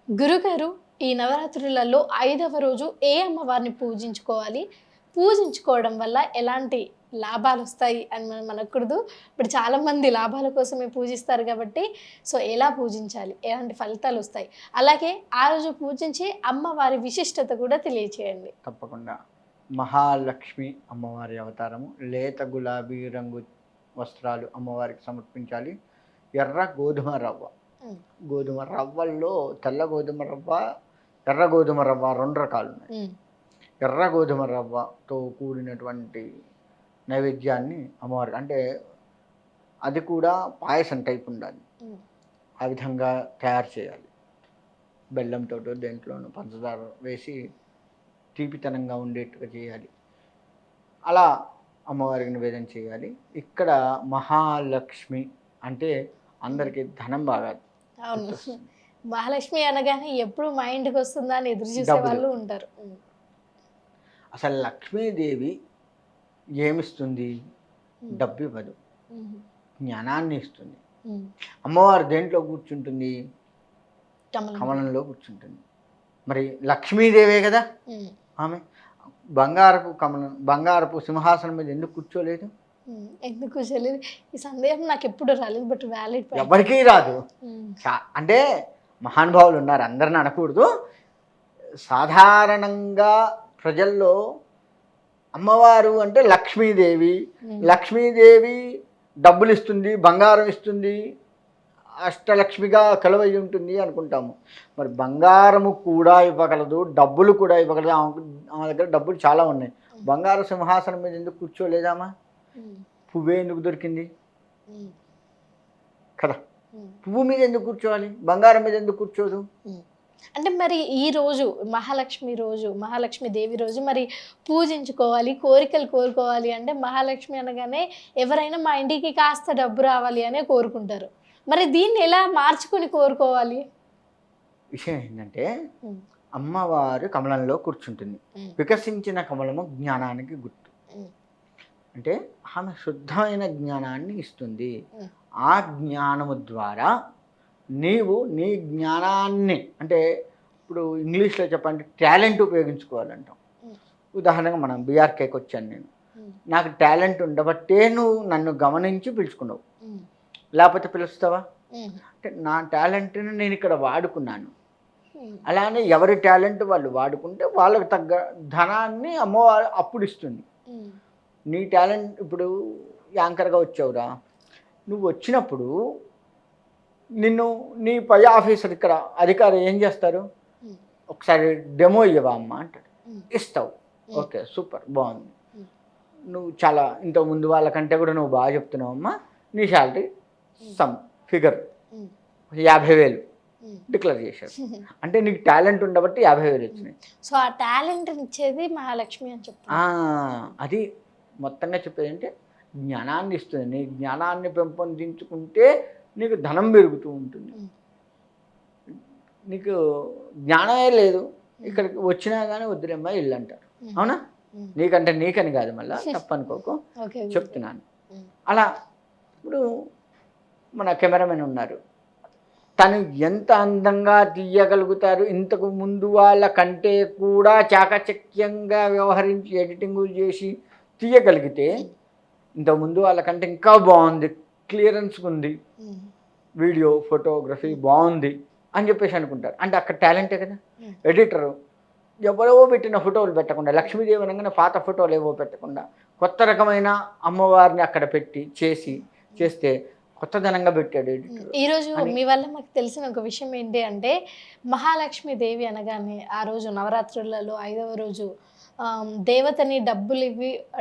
గురుగారు, ఈ నవరాత్రులలో 5వ రోజు ఏ అమ్మవారిని పూజించుకోవాలి? పూజించుకోవడం వల్ల ఎలాంటి లాభాలొస్తాయి అని మనం అనకూడదు. ఇప్పుడు చాలామంది లాభాల కోసమే పూజిస్తారు కాబట్టి, సో, ఎలా పూజించాలి? ఎలాంటి ఫలితాలొస్తాయి? అలాగే ఆ రోజు పూజించే అమ్మవారి విశిష్టత కూడా తెలియచేయండి. తప్పకుండా. మహాలక్ష్మి అమ్మవారి అవతారము. లేత గులాబీ రంగు వస్త్రాలు అమ్మవారికి సమర్పించాలి. ఎర్ర గోధుమ రవ్వ. హ్మ్. గోధుమ రవ్వల్లో తెల్ల గోధుమ రవ్వ, ఎర్ర గోధుమ రవ్వ 2 రకాలున్నాయి. హ్మ్. ఎర్ర గోధుమ రవ్వతో కూడినటువంటి నైవేద్యాన్ని అమ్మవారికి అంటే అది కూడా పాయసం టైప్ ఉండాలి. హ్మ్. ఆ విధంగా తయారు చేయాలి. బెల్లంతోటో దేంట్లోనో పంచదార వేసి తీపితనంగా ఉండేట్టుగా చేయాలి. అలా అమ్మవారికి నివేదన చేయాలి. ఇక్కడ మహాలక్ష్మి అంటే అందరికీ ధనం బాగా అవును. గుర్తొస్తుంది. మహాలక్ష్మి అనగానే ఎప్పుడు మా ఇంటికొస్తుందా అని ఎదురు చూసే డబ్బులు. వాళ్ళు ఉంటారు. హ్మ్. అసలు లక్ష్మీదేవి ఏమిస్తుంది? హ్మ్. డబ్బు ఇవ్వదు. హ్మ్. జ్ఞానాన్ని ఇస్తుంది. హ్మ్. అమ్మవారు దేంట్లో కూర్చుంటుంది? కమలం. కమలంలో కూర్చుంటుంది. మరి లక్ష్మీదేవే కదా హ్మ్. ఆమె. బంగారపు సింహాసనం మీద ఎందుకు కూర్చోలేదు? హ్మ్. ఎందుకు కూర్చోలేదు? ఈ సందేహం నాకెప్పుడు రాలేదు. But valid point. ఎవరికీ రాదు. హ్మ్. అంటే మహానుభావులు ఉన్నారు, అందరిని అనకూడదు. సాధారణంగా ప్రజల్లో అమ్మవారు అంటే లక్ష్మీదేవి. హ్మ్. లక్ష్మీదేవి డబ్బులు ఇస్తుంది, బంగారం ఇస్తుంది, అష్టలక్ష్మిగా కొలువై ఉంటుంది అనుకుంటాము. మరి బంగారము కూడా ఇవ్వగలదు, డబ్బులు కూడా ఇవ్వగలదు. ఆమె దగ్గర డబ్బులు చాలా ఉన్నాయి. బంగారు సింహాసనం మీద ఎందుకు కూర్చోలేదామా? హ్మ్. పువ్వే ఎందుకు దొరికింది హ్మ్. కదా? హ్మ్. పువ్వు మీద ఎందుకు కూర్చోవాలి? బంగారం మీద ఎందుకు కూర్చోదు? హ్మ్. అంటే మరి ఈ రోజు మహాలక్ష్మి రోజు, మహాలక్ష్మి దేవి రోజు మరి పూజించుకోవాలి, కోరికలు కోరుకోవాలి అంటే మహాలక్ష్మి అనగానే ఎవరైనా మా ఇంటికి కాస్త డబ్బు రావాలి అనే కోరుకుంటారు. మరి దీన్ని ఎలా మార్చుకొని కోరుకోవాలి? విషయం ఏంటంటే హ్మ్. అమ్మవారు కమలంలో కూర్చుంటుంది. హ్మ్. వికసించిన కమలము జ్ఞానానికి గుర్తు. హ్మ్. అంటే ఆమె శుద్ధమైన జ్ఞానాన్ని ఇస్తుంది. హ్మ్. ఆ జ్ఞానము ద్వారా నీవు నీ జ్ఞానాన్ని అంటే ఇప్పుడు ఇంగ్లీష్లో చెప్పండి టాలెంట్ ఉపయోగించుకోవాలంటాం. హ్మ్. ఉదాహరణగా మనం బీఆర్కేకి వచ్చాను నేను. హ్మ్. నాకు టాలెంట్ ఉండబట్టే నువ్వు నన్ను గమనించి పిలుచుకున్నావు. హ్మ్. లేకపోతే పిలుస్తావా? హ్మ్. అంటే నా టాలెంట్ని నేను ఇక్కడ వాడుకున్నాను. హ్మ్. అలానే ఎవరి టాలెంట్ వాళ్ళు వాడుకుంటే వాళ్ళకి తగ్గ ధనాన్ని అమ్మవారు అప్పుడు ఇస్తుంది. హ్మ్. నీ టాలెంట్ ఇప్పుడు యాంకర్గా వచ్చావురా, నువ్వు వచ్చినప్పుడు నిన్ను నీ పై ఆఫీసర్ ఇక్కడ అధికారి ఏం చేస్తారు? హ్మ్. ఒకసారి డెమో ఇవ్వవా అమ్మ అంటాడు. హ్మ్. ఇస్తావు. హ్మ్. ఓకే, సూపర్, బాగుంది. హ్మ్. నువ్వు చాలా ఇంతకు ముందు వాళ్ళకంటే కూడా నువ్వు బాగా చెప్తున్నావు అమ్మా. నీ శాలరీ సమ్ ఫిగర్ హ్మ్. 50,000 హ్మ్. డిక్లేర్ చేశాడు. అంటే నీకు టాలెంట్ ఉండబట్టి 50,000 వచ్చినాయి. సో, ఆ టాలెంట్‌నిచ్చేది మహాలక్ష్మి అని చెప్తున్నారు. అది మొత్తంగా చెప్పేది అంటే జ్ఞానాన్ని ఇస్తుంది. నీ జ్ఞానాన్ని పెంపొందించుకుంటే నీకు ధనం పెరుగుతూ ఉంటుంది. హ్మ్. నీకు జ్ఞానమే లేదు, ఇక్కడికి వచ్చినా కానీ వద్దులేమ్మా ఇల్లు అంటారు. హ్మ్. అవునా? హ్మ్. నీకంటే నీకని కాదు, మళ్ళీ తప్పనుకోకు ఓకే. చెప్తున్నాను. హ్మ్. అలా ఇప్పుడు మన కెమెరామెన్ ఉన్నారు, తను ఎంత అందంగా తీయగలుగుతారు. ఇంతకు ముందు వాళ్ళ కంటే కూడా చాకచక్యంగా వ్యవహరించి ఎడిటింగులు చేసి తీయగలిగితే హ్మ్. ఇంతకుముందు వాళ్ళకంటే ఇంకా బాగుంది, క్లియరెన్స్ ఉంది, హ్మ్. వీడియో ఫోటోగ్రఫీ బాగుంది అని చెప్పేసి అనుకుంటారు. అంటే అక్కడ టాలెంటే కదా. హ్మ్. ఎడిటరు ఎవరో పెట్టిన ఫోటోలు పెట్టకుండా, లక్ష్మీదేవి అనగానే పాత ఫోటోలు ఏవో పెట్టకుండా కొత్త రకమైన అమ్మవారిని అక్కడ పెట్టి చేస్తే కొత్తదనంగా పెట్టాడు ఎడిటర్ ఈరోజు అని. మీ వల్ల మాకు తెలిసిన ఒక విషయం ఏంటి అంటే, మహాలక్ష్మి దేవి అనగానే ఆ రోజు నవరాత్రులలో 5వ రోజు దేవతని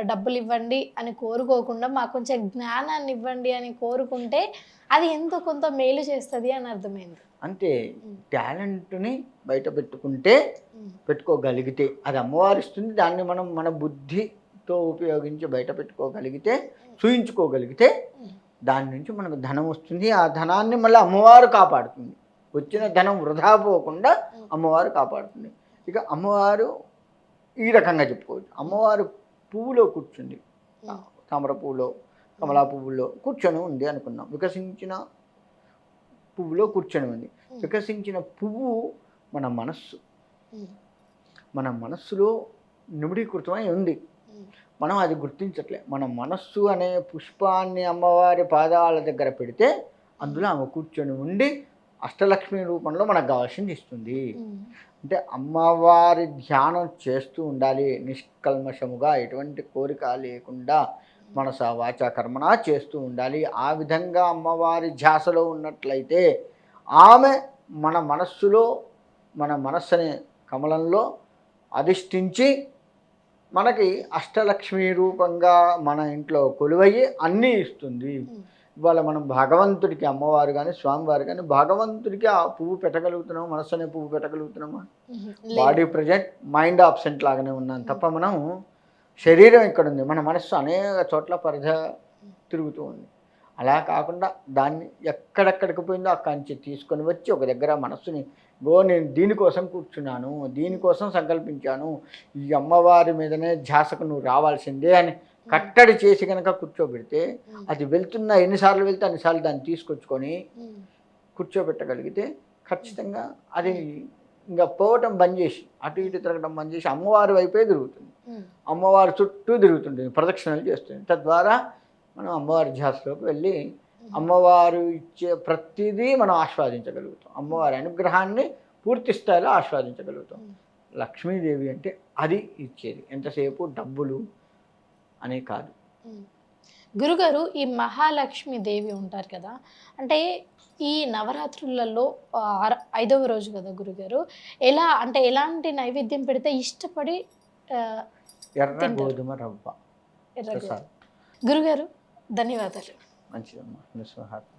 డబ్బులివ్వండి అని కోరుకోకుండా మాకు కొంచెం జ్ఞానాన్ని ఇవ్వండి అని కోరుకుంటే అది ఎంతో కొంత మేలు చేస్తది అని అర్థమైంది. అంతే. హ్మ్. టాలెంట్‌ని బయట పెట్టుకుంటే హ్మ్. పెట్టుకోగలిగితే అది అమ్మవారిస్తుంది. దాన్ని మనం మన బుద్ధితో ఉపయోగించి బయట పెట్టుకోగలిగితే, చూయించుకోగలిగితే హ్మ్. దాని నుంచి మనకు ధనం వస్తుంది. ఆ ధనాన్ని మళ్ళీ అమ్మవారు కాపాడుతుంది. వచ్చిన ధనం వృధా పోకుండా హ్మ్. అమ్మవారు కాపాడుతుంది. ఇక అమ్మవారు ఈ రకంగా చెప్పుకోవచ్చు. అమ్మవారు పువ్వులో కూర్చుంది. హ్మ్. తామర పువ్వులో, కమలా పువ్వుల్లో కూర్చొని ఉంది అనుకుందాం. వికసించిన పువ్వులో కూర్చొని ఉంది. హ్మ్. వికసించిన పువ్వు మన మనస్సు. ఉమ్, మన మనస్సులో నిమిడీకృతమై ఉంది. ఉమ్, మనం అది గుర్తించట్లే. మన మనస్సు అనే పుష్పాన్ని అమ్మవారి పాదాల దగ్గర పెడితే అందులో ఆమె కూర్చొని ఉండి అష్టలక్ష్మి రూపంలో మనకు కావాల్సింది ఇస్తుంది. ఉమ్, అంటే అమ్మవారి ధ్యానం చేస్తూ ఉండాలి, నిష్కల్మషముగా, ఎటువంటి కోరిక లేకుండా మనస వాచ కర్మణ చేస్తూ ఉండాలి. ఆ విధంగా అమ్మవారి ధ్యాసలో ఉన్నట్లయితే ఆమె మన మనస్సులో, మన మనస్సు అనే కమలంలో అధిష్ఠించి మనకి అష్టలక్ష్మి రూపంగా మన ఇంట్లో కొలువయ్యి అన్నీ ఇస్తుంది. ఉమ్, ఇవాళ మనం భగవంతుడికి, అమ్మవారు కానీ స్వామివారు కానీ, భగవంతుడికి ఆ పువ్వు పెట్టగలుగుతున్నాం, మనస్సు అనే పువ్వు పెట్టగలుగుతున్నామా? ఉమ్, బాడీ లేదు. ప్రజెంట్, మైండ్ ఆబ్సెంట్ లాగానే ఉన్నాం తప్ప మనం శరీరం ఇక్కడ ఉంది, మన మనస్సు అనేక చోట్ల తిరుగుతూ ఉంది. అలా కాకుండా దాన్ని ఎక్కడెక్కడికి పోయిందో అక్కడి నుంచి తీసుకొని వచ్చి ఒక దగ్గర మనస్సుని నేను దీనికోసం కూర్చున్నాను, దీనికోసం సంకల్పించాను, ఈ అమ్మవారి మీదనే ధ్యాసకు నువ్వు రావాల్సిందే అని కట్టడి చేసి కనుక కూర్చోబెడితే అది వెళ్తున్న ఎన్నిసార్లు వెళ్తే అన్నిసార్లు దాన్ని తీసుకొచ్చుకొని ఉమ్, కూర్చోబెట్టగలిగితే ఖచ్చితంగా అది ఇంకా పోవటం బంద్ చేసి అటు ఇటు తిరగడం బంద్ చేసి అమ్మవారి వైపే తిరుగుతుంది. ఉమ్, అమ్మవారి చుట్టూ తిరుగుతుంటుంది, ప్రదక్షిణలు చేస్తుంది. తద్వారా మనం అమ్మవారి ధ్యాసలోకి వెళ్ళి అమ్మవారు ఇచ్చే ప్రతిదీ మనం ఆస్వాదించగలుగుతాం. అమ్మవారి అనుగ్రహాన్ని పూర్తి స్థాయిలో ఆస్వాదించగలుగుతాం. లక్ష్మీదేవి అంటే అది ఇచ్చేది, ఎంతసేపు డబ్బులు అనే కాదు. ఉమ్. గురుగారు, ఈ మహాలక్ష్మి దేవి ఉంటారు కదా, అంటే ఈ నవరాత్రులలో 5వ రోజు కదా గురుగారు, ఎలా అంటే ఎలాంటి నైవేద్యం పెడితే ఇష్టపడి ఆ, ఎర్ర తింటారు? గోధుమ రవ్వ ఎర్రగా. ప్రసాదం. గురుగారు, ధన్యవాదాలు. మంచిదమ్మా. నిస్వహారం.